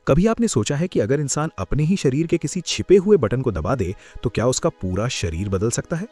कभी आपने सोचा है कि अगर इंसान अपने ही शरीर के किसी छिपे हुए बटन को दबा दे तो क्या उसका पूरा शरीर बदल सकता है?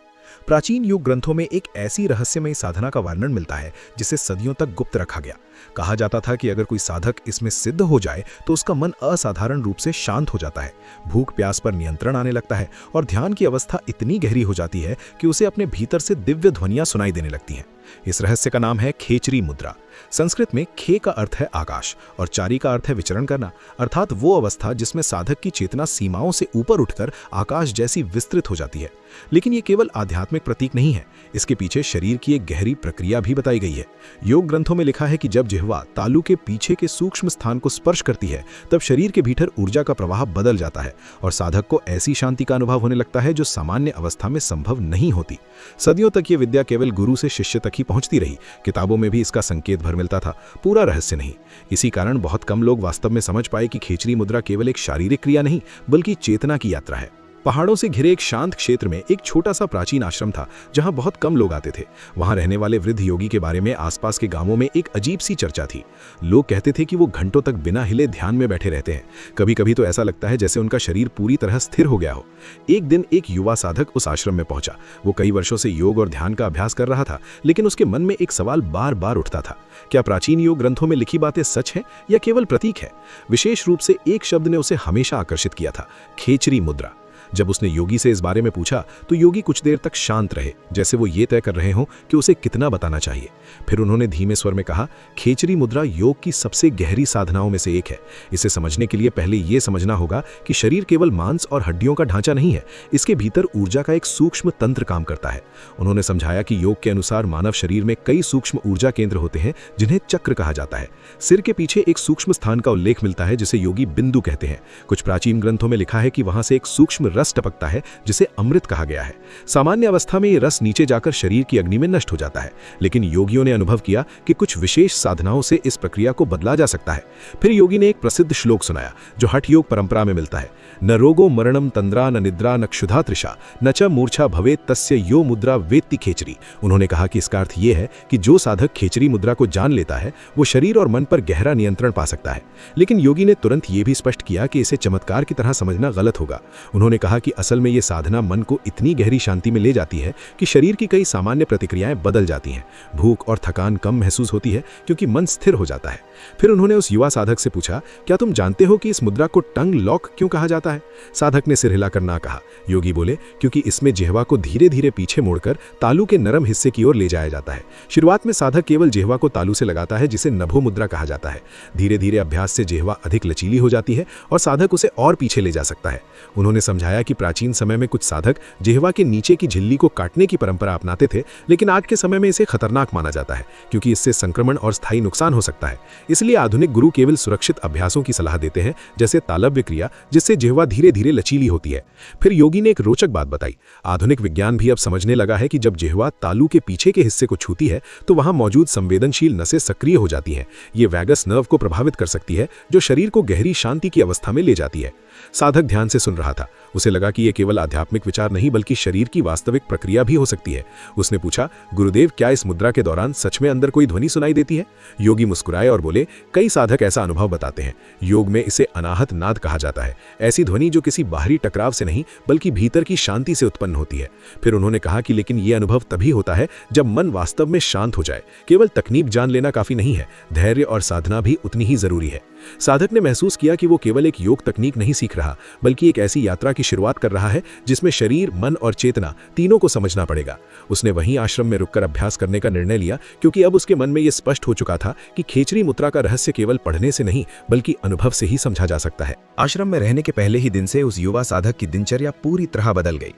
प्राचीन युग ग्रंथों में एक ऐसी रहस्यमयी साधना का वर्णन मिलता है जिसे सदियों तक गुप्त रखा गया। कहा जाता था कि अगर कोई साधक इसमें सिद्ध हो जाए तो उसका मन असाधारण रूप से शांत हो जाता है, भूख प्यास पर नियंत्रण आने लगता है और ध्यान की अवस्था इतनी गहरी हो जाती है कि उसे अपने भीतर से दिव्य ध्वनियां सुनाई देने लगती हैं। इस रहस्य का नाम है खेचरी मुद्रा। संस्कृत में खे का अर्थ है आकाश और चारी का अर्थ है विचरण करना, अर्थात वो अवस्था जिसमें साधक की चेतना सीमाओं से ऊपर उठकर आकाश जैसी विस्तृत हो जाती है। लेकिन ये केवल आध्यात्मिक प्रतीक नहीं है, इसके पीछे शरीर की एक गहरी प्रक्रिया भी बताई गई है। योग ग्रंथों में लिखा है कि जब जिह्वा तालू के पीछे के सूक्ष्म स्थान को स्पर्श करती है तब शरीर के भीतर ऊर्जा का प्रवाह बदल जाता है और साधक को ऐसी शांति का अनुभव होने लगता है जो सामान्य अवस्था में संभव नहीं होती। सदियों तक ये विद्या केवल गुरु से शिष्य तक ही पहुंचती रही। किताबों में भी इसका संकेत भर मिलता था, पूरा रहस्य नहीं। इसी कारण बहुत कम लोग वास्तव में समझ पाए कि खेचरी मुद्रा केवल एक शारीरिक क्रिया नहीं बल्कि चेतना की यात्रा है। पहाड़ों से घिरे एक शांत क्षेत्र में एक छोटा सा प्राचीन आश्रम था जहां बहुत कम लोग आते थे। वहां रहने वाले वृद्ध योगी के बारे में आसपास के गांवों में एक अजीब सी चर्चा थी। लोग कहते थे कि वो घंटों तक बिना हिले ध्यान में बैठे रहते हैं। कभी कभी तो ऐसा लगता है जैसे उनका शरीर पूरी तरह स्थिर हो गया हो। एक दिन एक युवा साधक उस आश्रम में पहुंचा। वो कई वर्षों से योग और ध्यान का अभ्यास कर रहा था, लेकिन उसके मन में एक सवाल बार बार उठता था, क्या प्राचीन योग ग्रंथों में लिखी बातें सच हैं या केवल प्रतीक है? विशेष रूप से एक शब्द ने उसे हमेशा आकर्षित किया था, खेचरी मुद्रा। जब उसने योगी से इस बारे में पूछा तो योगी कुछ देर तक शांत रहे, जैसे वो ये तय कर रहे हों कि उसे कितना बताना चाहिए। फिर उन्होंने धीमे स्वर में कहा, खेचरी मुद्रा योग की सबसे गहरी साधनाओं में से एक है। इसे समझने के लिए पहले ये समझना होगा कि शरीर केवल मांस और हड्डियों का ढांचा नहीं है, इसके भीतर ऊर्जा का एक सूक्ष्म तंत्र काम करता है। उन्होंने समझाया कि योग के अनुसार मानव शरीर में कई सूक्ष्म ऊर्जा केंद्र होते हैं जिन्हें चक्र कहा जाता है। सिर के पीछे एक सूक्ष्म स्थान का उल्लेख मिलता है जिसे योगी बिंदु कहते हैं। कुछ प्राचीन ग्रंथों में लिखा है कि वहां से एक सूक्ष्म रस टपकता है जिसे अमृत कहा गया है। सामान्य अवस्था में यह रस नीचे जाकर शरीर की अग्नि में नष्ट हो जाता है, लेकिन योगियों ने अनुभव किया कि कुछ विशेष साधनाओं से इस प्रक्रिया को बदला जा सकता है। फिर योगी ने एक प्रसिद्ध श्लोक सुनाया जो हठ योग परंपरा में मिलता है, न रोगो मरणम तंद्रा न निद्रा न क्षुधा तृषा न च मूर्छा भवेत तस्य यो मुद्रा वेत्ति खेचरी। उन्होंने कहा कि इसका अर्थ यह है कि जो साधक खेचरी मुद्रा को जान लेता है वो शरीर और मन पर गहरा नियंत्रण पा सकता है। लेकिन योगी ने तुरंत ये भी स्पष्ट किया कि इसे चमत्कार की तरह समझना गलत होगा। उन्होंने कहा कि असल में ये साधना मन को इतनी गहरी शांति में ले जाती है कि शरीर की कई सामान्य प्रतिक्रियाएं बदल जाती हैं। भूख और थकान कम महसूस होती है क्योंकि मन स्थिर हो जाता है। फिर उन्होंने उस युवा साधक से पूछा, क्या तुम जानते हो कि इस मुद्रा को टंग लॉक क्यों कहा जाता है? साधक ने सिर हिलाकर ना कहा। योगी बोले, क्योंकि इसमें जिह्वा को धीरे धीरे पीछे मोड़कर तालू के नरम हिस्से की ओर ले जाया जाता है। शुरुआत में साधक केवल जिह्वा को तालू से लगाता है जिसे नभो मुद्रा कहा जाता है। धीरे धीरे अभ्यास से जिह्वा अधिक लचीली हो जाती है और साधक उसे और पीछे ले जा सकता है। उन्होंने समझाया कि प्राचीन समय में कुछ साधक जिह्वा के नीचे की झिल्ली को काटने की परंपरा अपनाते थे, लेकिन आज के समय में इसे खतरनाक माना जाता है क्योंकि इससे संक्रमण और स्थायी नुकसान हो सकता है। इसलिए आधुनिक गुरु केवल सुरक्षित अभ्यासों की सलाह देते हैं, जैसे तालव्य क्रिया, जिससे जिह्वा धीरे धीरे लचीली होती है। फिर योगी ने एक रोचक बात बताई। आधुनिक विज्ञान भी अब समझने लगा है कि जब जिह्वा तालू के पीछे के हिस्से को छूती है तो वहां मौजूद संवेदनशील नसें सक्रिय हो जाती हैं। ये वैगस नर्व को प्रभावित कर सकती है जो शरीर को गहरी शांति की अवस्था में ले जाती है। साधक ध्यान से सुन रहा था। उसे लगा कि यह केवल आध्यात्मिक विचार नहीं बल्कि शरीर की वास्तविक प्रक्रिया भी हो सकती है। उसने पूछा, गुरुदेव, क्या इस मुद्रा के दौरान सच में अंदर कोई ध्वनि सुनाई देती है? योगी मुस्कुराए और बोले, कई साधक ऐसा अनुभव बताते हैं। योग में इसे अनाहत नाद कहा जाता है, ऐसी ध्वनि जो किसी बाहरी टकराव से नहीं बल्कि भीतर की शांति से उत्पन्न होती है। फिर उन्होंने कहा कि लेकिन यह अनुभव तभी होता है जब मन वास्तव में शांत हो जाए। केवल तकनीक जान लेना काफी नहीं है, धैर्य और साधना भी उतनी ही जरूरी है। साधक ने महसूस किया कि वो केवल एक योग तकनीक नहीं सीख रहा बल्कि एक ऐसी यात्रा की शुरुआत कर रहा है जिसमें शरीर, मन और चेतना तीनों को समझना पड़ेगा। उसने वहीं आश्रम में रुककर अभ्यास करने का निर्णय लिया क्योंकि अब उसके मन में यह स्पष्ट हो चुका था कि खेचरी मुद्रा का रहस्य केवल पढ़ने से नहीं बल्कि अनुभव से ही समझा जा सकता है। आश्रम में रहने के पहले ही दिन से उस युवा साधक की दिनचर्या पूरी तरह बदल गई।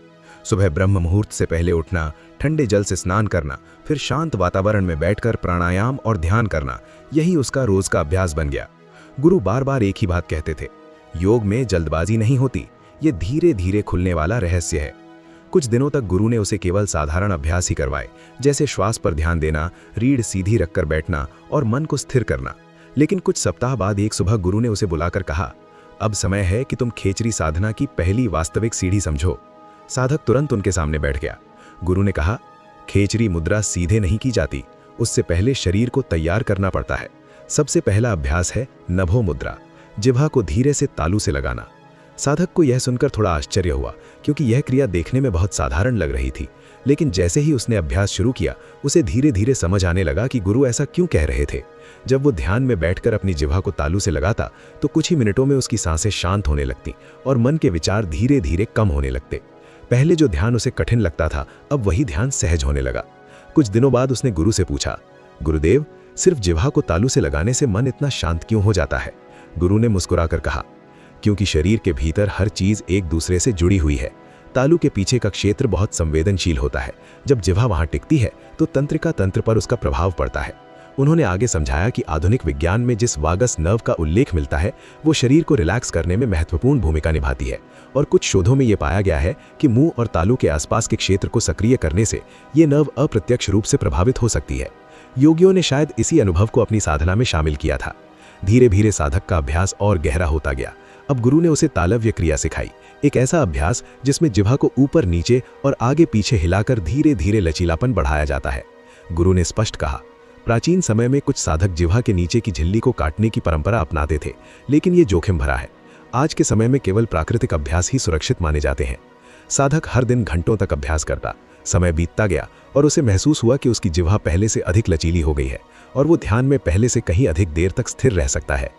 सुबह ब्रह्म मुहूर्त से पहले उठना, ठंडे जल से स्नान करना, फिर शांत वातावरण में बैठकर प्राणायाम और ध्यान करना, यही उसका रोज का अभ्यास बन गया। गुरु बार बार एक ही बात कहते थे, योग में जल्दबाजी नहीं होती, ये धीरे धीरे खुलने वाला रहस्य है। कुछ दिनों तक गुरु ने उसे केवल साधारण अभ्यास ही करवाए, जैसे श्वास पर ध्यान देना, रीढ़ सीधी रखकर बैठना और मन को स्थिर करना। लेकिन कुछ सप्ताह बाद एक सुबह गुरु ने उसे बुलाकर कहा, अब समय है कि तुम खेचरी साधना की पहली वास्तविक सीढ़ी समझो। साधक तुरंत उनके सामने बैठ गया। गुरु ने कहा, खेचरी मुद्रा सीधे नहीं की जाती, उससे पहले शरीर को तैयार करना पड़ता है। सबसे पहला अभ्यास है नभो मुद्रा। जिह्वा को धीरे से तालू से लगाना। साधक को यह सुनकर थोड़ा आश्चर्य हुआ, क्योंकि यह क्रिया देखने में बहुत साधारण लग रही थी। लेकिन जैसे ही उसने अभ्यास शुरू किया, उसे धीरे धीरे समझ आने लगा कि गुरु ऐसा क्यों कह रहे थे। जब वो ध्यान में बैठकर अपनी जिह्वा को तालू से लगाता तो कुछ ही मिनटों में उसकी सांसें शांत होने लगती और मन के विचार धीरे धीरे कम होने लगते। पहले जो ध्यान उसे कठिन लगता था, अब वही ध्यान सहज होने लगा। कुछ दिनों बाद उसने गुरु से पूछा, गुरुदेव, सिर्फ जिह्वा को तालू से लगाने से मन इतना शांत क्यों हो जाता है? गुरु ने मुस्कुराकर कहा, क्योंकि शरीर के भीतर हर चीज एक दूसरे से जुड़ी हुई है। तालू के पीछे का क्षेत्र बहुत संवेदनशील होता है। जब जिह्वा वहां टिकती है तो तंत्रिका तंत्र पर उसका प्रभाव पड़ता है। उन्होंने आगे समझाया कि आधुनिक विज्ञान में जिस वागस नर्व का उल्लेख मिलता है, वो शरीर को रिलैक्स करने में महत्वपूर्ण भूमिका निभाती है। और कुछ शोधों में ये पाया गया है कि मुंह और तालू के आसपास के क्षेत्र को सक्रिय करने से ये नर्व अप्रत्यक्ष रूप से प्रभावित हो सकती है। योगियों ने शायद इसी अनुभव को अपनी साधना में शामिल किया था। धीरे धीरे साधक का अभ्यास और गहरा होता गया। अब गुरु ने उसे तालव्य क्रिया सिखाई, एक ऐसा अभ्यास जिसमें जिह्वा को ऊपर नीचे और आगे पीछे हिलाकर धीरे धीरे लचीलापन बढ़ाया जाता है। गुरु ने स्पष्ट कहा, प्राचीन समय में कुछ साधक जिह्वा के नीचे की झिल्ली को काटने की परंपरा अपनाते थे, लेकिन ये जोखिम भरा है। आज के समय में केवल प्राकृतिक अभ्यास ही सुरक्षित माने जाते हैं। साधक हर दिन घंटों तक अभ्यास करता। समय बीतता गया और उसे महसूस हुआ कि उसकी जिह्वा पहले से अधिक लचीली हो गई है और वो ध्यान में पहले से कहीं अधिक देर तक स्थिर रह सकता है।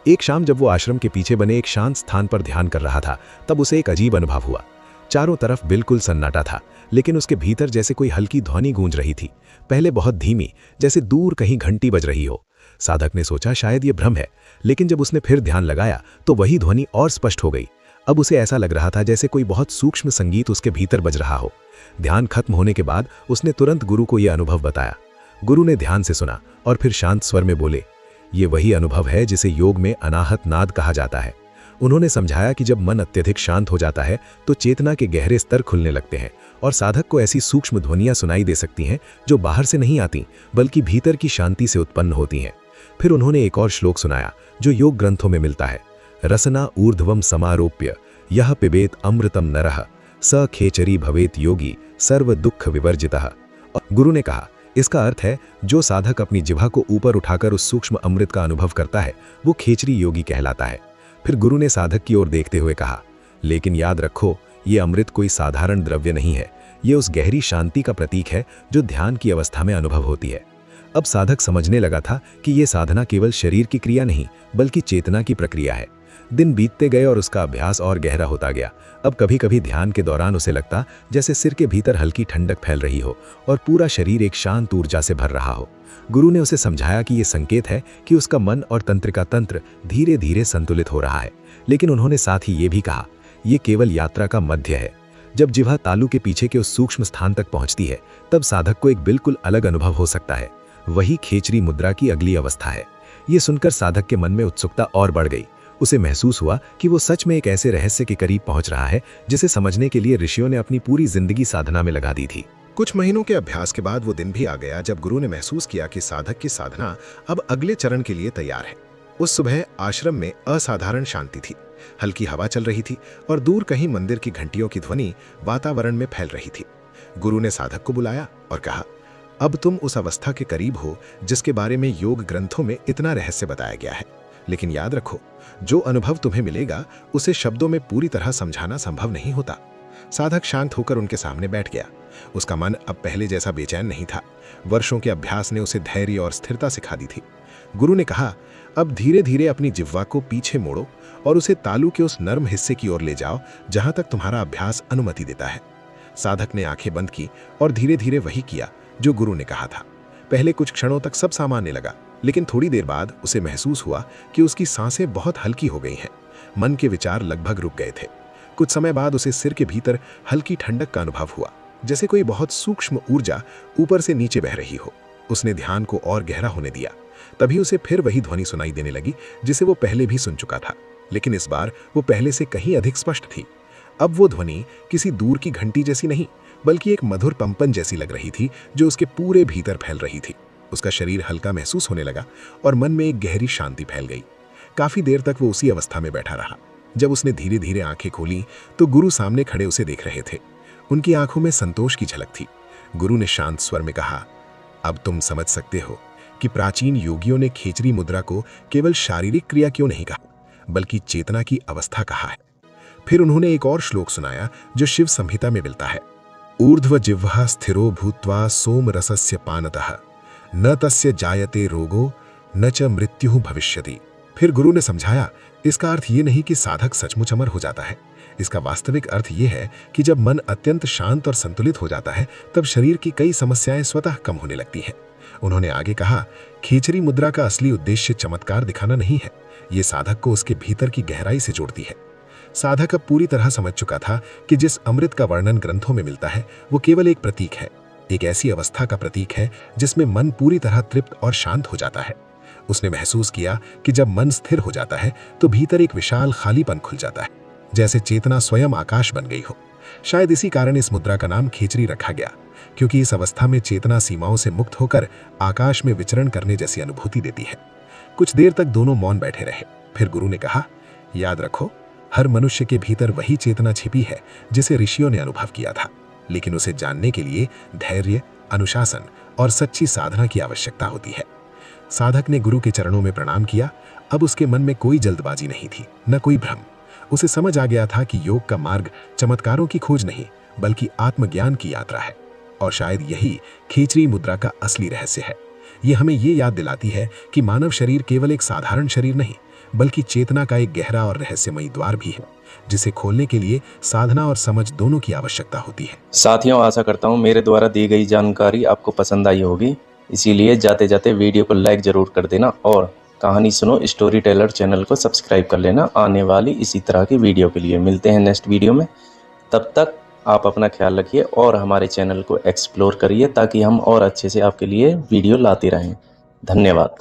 एक शाम जब वो आश्रम के पीछे बने एक शांत स्थान पर ध्यान कर रहा था, तब उसे एक अजीब अनुभव हुआ। चारों तरफ बिल्कुल सन्नाटा था, लेकिन उसके भीतर जैसे कोई हल्की ध्वनि गूंज रही थी। पहले बहुत धीमी, जैसे दूर कहीं घंटी बज रही हो। साधक ने सोचा शायद ये भ्रम है, लेकिन जब उसने फिर ध्यान लगाया तो वही ध्वनि और स्पष्ट हो गई। अब उसे ऐसा लग रहा था जैसे कोई बहुत सूक्ष्म संगीत उसके भीतर बज रहा हो। ध्यान खत्म होने के बाद उसने तुरंत गुरु को यह अनुभव बताया। गुरु ने ध्यान से सुना और फिर शांत स्वर में बोले, ये वही अनुभव है जिसे योग में अनाहत नाद कहा जाता है। उन्होंने समझाया कि जब मन अत्यधिक शांत हो जाता है तो चेतना के गहरे स्तर खुलने लगते हैं और साधक को ऐसी सूक्ष्म ध्वनियां सुनाई दे सकती हैं जो बाहर से नहीं आती, बल्कि भीतर की शांति से उत्पन्न होती हैं। फिर उन्होंने एक और श्लोक सुनाया जो योग ग्रंथों में मिलता है, रसना ऊर्ध्वम समारोप्य यह पिबेत अमृतम नरः स खेचरी भवेत योगी सर्व दुख विवर्जितः। गुरु ने कहा, इसका अर्थ है जो साधक अपनी जिह्वा को ऊपर उठाकर उस सूक्ष्म अमृत का अनुभव करता है वो खेचरी योगी कहलाता है। फिर गुरु ने साधक की ओर देखते हुए कहा, लेकिन याद रखो, ये अमृत कोई साधारण द्रव्य नहीं है, ये उस गहरी शांति का प्रतीक है जो ध्यान की अवस्था में अनुभव होती है। अब साधक समझने लगा था कि ये साधना केवल शरीर की क्रिया नहीं, बल्कि चेतना की प्रक्रिया है। दिन बीतते गए और उसका अभ्यास और गहरा होता गया। अब कभी कभी ध्यान के दौरान उसे लगता जैसे सिर के भीतर हल्की ठंडक फैल रही हो और पूरा शरीर एक शांत ऊर्जा से भर रहा हो। गुरु ने उसे समझाया कि ये संकेत है कि उसका मन और तंत्रिका तंत्र धीरे धीरे संतुलित हो रहा है। लेकिन उन्होंने साथ ही ये भी कहा, ये केवल यात्रा का मध्य है। जब जिह्वा तालू के पीछे के उस सूक्ष्म स्थान तक पहुंचती है, तब साधक को एक बिल्कुल अलग अनुभव हो सकता है। वही खेचरी मुद्रा की अगली अवस्था है। ये सुनकर साधक के मन में उत्सुकता और बढ़ गई। उसे महसूस हुआ कि वो सच में एक ऐसे रहस्य के करीब पहुंच रहा है जिसे समझने के लिए ऋषियों ने अपनी पूरी जिंदगी साधना में लगा दी थी। कुछ महीनों के अभ्यास के बाद वो दिन भी आ गया जब गुरु ने महसूस किया कि साधक की साधना अब अगले चरण के लिए तैयार है। उस सुबह आश्रम में असाधारण शांति थी। हल्की हवा चल रही थी और दूर कहीं मंदिर की घंटियों की ध्वनि वातावरण में फैल रही थी। गुरु ने साधक को बुलाया और कहा, अब तुम उस अवस्था के करीब हो जिसके बारे में योग ग्रंथों में इतना रहस्य बताया गया है। लेकिन याद रखो, जो अनुभव तुम्हें मिलेगा उसे शब्दों में पूरी तरह समझाना संभव नहीं होता। साधक शांत होकर उनके सामने बैठ गया। उसका मन अब पहले जैसा बेचैन नहीं था। वर्षों के अभ्यास ने उसे धैर्य और स्थिरता सिखा दी थी। गुरु ने कहा, अब धीरे धीरे अपनी जिह्वा को पीछे मोड़ो और उसे तालू के उस नर्म हिस्से की ओर ले जाओ जहां तक तुम्हारा अभ्यास अनुमति देता है। साधक ने आंखें बंद की और धीरे धीरे वही किया जो गुरु ने कहा था। पहले कुछ क्षणों तक सब सामान्य लगा, लेकिन थोड़ी देर बाद उसे महसूस हुआ कि उसकी सांसें बहुत हल्की हो गई हैं। मन के विचार लगभग रुक गए थे। कुछ समय बाद उसे सिर के भीतर हल्की ठंडक का अनुभव हुआ, जैसे कोई बहुत सूक्ष्म ऊर्जा ऊपर से नीचे बह रही हो। उसने ध्यान को और गहरा होने दिया। तभी उसे फिर वही ध्वनि सुनाई देने लगी जिसे वो पहले भी सुन चुका था, लेकिन इस बार वो पहले से कहीं अधिक स्पष्ट थी। अब वो ध्वनि किसी दूर की घंटी जैसी नहीं, बल्कि एक मधुर पंपन जैसी लग रही थी जो उसके पूरे भीतर फैल रही थी। उसका शरीर हल्का महसूस होने लगा और मन में एक गहरी शांति फैल गई। काफी देर तक वो उसी अवस्था में बैठा रहा। जब उसने धीरे धीरे आंखें खोली तो गुरु सामने खड़े उसे देख रहे थे। उनकी आंखों में संतोष की झलक थी। गुरु ने शांत स्वर में कहा, अब तुम समझ सकते हो कि प्राचीन योगियों ने खेचरी मुद्रा को केवल शारीरिक क्रिया क्यों नहीं कहा। बल्कि चेतना की अवस्था कहा है। फिर उन्होंने एक और श्लोक सुनाया जो शिव संहिता में मिलता है। ऊर्ध्व जिह्वा स्थिरो भूत्वा सोम रसस्य पानतः न तस्य जायते रोगो न च मृत्यु भविष्यति। फिर गुरु ने समझाया, इसका अर्थ ये नहीं कि साधक सचमुच अमर हो जाता है। इसका वास्तविक अर्थ ये है कि जब मन अत्यंत शांत और संतुलित हो जाता है तब शरीर की कई समस्याएं स्वतः कम होने लगती हैं। उन्होंने आगे कहा, खेचरी मुद्रा का असली उद्देश्य चमत्कार दिखाना नहीं है, ये साधक को उसके भीतर की गहराई से जोड़ती है। साधक अब पूरी तरह समझ चुका था कि जिस अमृत का वर्णन ग्रंथों में मिलता है वो केवल एक प्रतीक है, एक ऐसी अवस्था का प्रतीक है जिसमें मन पूरी तरह तृप्त और शांत हो जाता है। उसने महसूस किया कि जब मन स्थिर हो जाता है तो भीतर एक विशाल खालीपन खुल जाता है, जैसे चेतना स्वयं आकाश बन गई हो। शायद इसी कारण इस मुद्रा का नाम खेचरी रखा गया, क्योंकि इस अवस्था में चेतना सीमाओं से मुक्त होकर आकाश में विचरण करने जैसी अनुभूति देती है। कुछ देर तक दोनों मौन बैठे रहे। फिर गुरु ने कहा, याद रखो, हर मनुष्य के भीतर वही चेतना छिपी है जिसे ऋषियों ने अनुभव किया था, लेकिन उसे जानने के लिए धैर्य, अनुशासन और सच्ची साधना की आवश्यकता होती है। साधक ने गुरु के चरणों में प्रणाम किया। अब उसके मन में कोई जल्दबाजी नहीं थी, न कोई भ्रम। उसे समझ आ गया था कि योग का मार्ग चमत्कारों की खोज नहीं, बल्कि आत्मज्ञान की यात्रा है। और शायद यही खेचरी मुद्रा का असली रहस्य है। ये हमें ये याद दिलाती है कि मानव शरीर केवल एक साधारण शरीर नहीं, बल्कि चेतना का एक गहरा और रहस्यमयी द्वार भी है, जिसे खोलने के लिए साधना और समझ दोनों की आवश्यकता होती है। साथियों, आशा करता हूँ मेरे द्वारा दी गई जानकारी आपको पसंद आई होगी। इसीलिए जाते जाते वीडियो को लाइक जरूर कर देना और कहानी सुनो स्टोरी टेलर चैनल को सब्सक्राइब कर लेना। आने वाली इसी तरह की वीडियो के लिए मिलते हैं नेक्स्ट वीडियो में। तब तक आप अपना ख्याल रखिए और हमारे चैनल को एक्सप्लोर करिए ताकि हम और अच्छे से आपके लिए वीडियो लाते रहें। धन्यवाद।